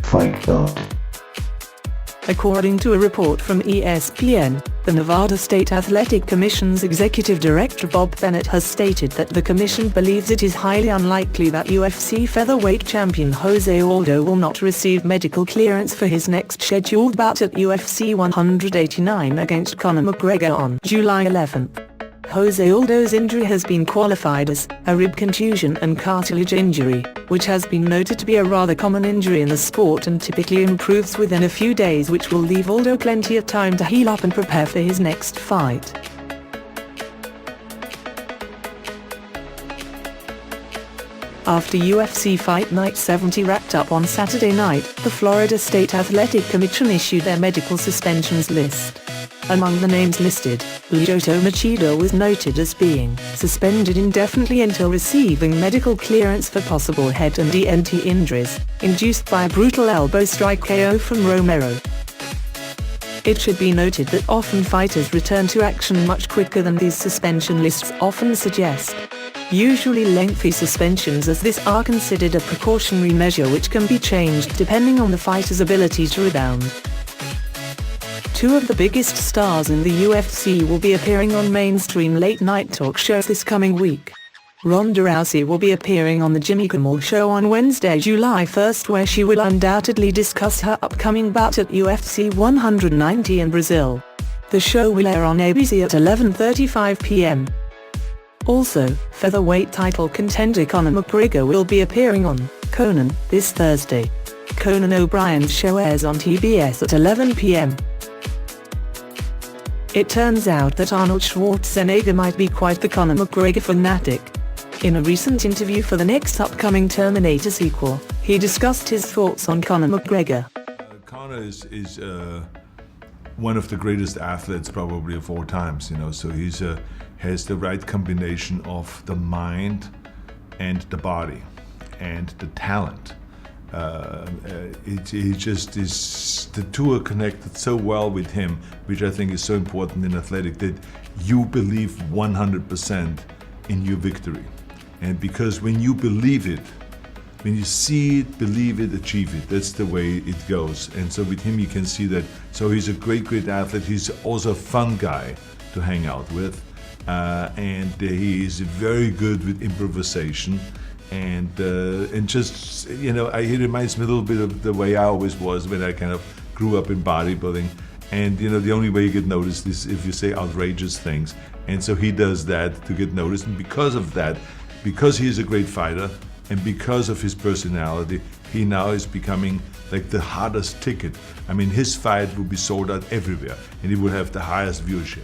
fightbot. According to a report from ESPN, the Nevada State Athletic Commission's executive director Bob Bennett has stated that the commission believes it is highly unlikely that UFC featherweight champion Jose Aldo will not receive medical clearance for his next scheduled bout at UFC 189 against Conor McGregor on July 11. Jose Aldo's injury has been qualified as a rib contusion and cartilage injury, which has been noted to be a rather common injury in the sport and typically improves within a few days, which will leave Aldo plenty of time to heal up and prepare for his next fight. After UFC Fight Night 70 wrapped up on Saturday night, the Florida State Athletic Commission issued their medical suspensions list. Among the names listed, Lyoto Machida was noted as being suspended indefinitely until receiving medical clearance for possible head and ENT injuries, induced by a brutal elbow strike KO from Romero. It should be noted that often fighters return to action much quicker than these suspension lists often suggest. Usually lengthy suspensions as this are considered a precautionary measure which can be changed depending on the fighter's ability to rebound. Two of the biggest stars in the UFC will be appearing on mainstream late-night talk shows this coming week. Ronda Rousey will be appearing on the Jimmy Kimmel Show on Wednesday, July 1st, where she will undoubtedly discuss her upcoming bout at UFC 190 in Brazil. The show will air on ABC at 11:35 p.m. Also, featherweight title contender Conor McGregor will be appearing on Conan this Thursday. Conan O'Brien's show airs on TBS at 11 p.m. It turns out that Arnold Schwarzenegger might be quite the Conor McGregor fanatic. In a recent interview for the next upcoming Terminator sequel, he discussed his thoughts on Conor McGregor. Conor is one of the greatest athletes probably of all times, so he's has the right combination of the mind and the body and the talent. He just is, the two are connected so well with him, which I think is so important in athletics, that you believe 100% in your victory. And because when you believe it, when you see it, believe it, achieve it, that's the way it goes. And so with him you can see that. So he's a great athlete. He's also a fun guy to hang out with. And he is very good with improvisation. And just, he reminds me a little bit of the way I always was when I kind of grew up in bodybuilding. And, the only way you get noticed is if you say outrageous things. And so he does that to get noticed. And because of that, because he is a great fighter and because of his personality, he now is becoming like the hottest ticket. I mean, his fight will be sold out everywhere and he will have the highest viewership.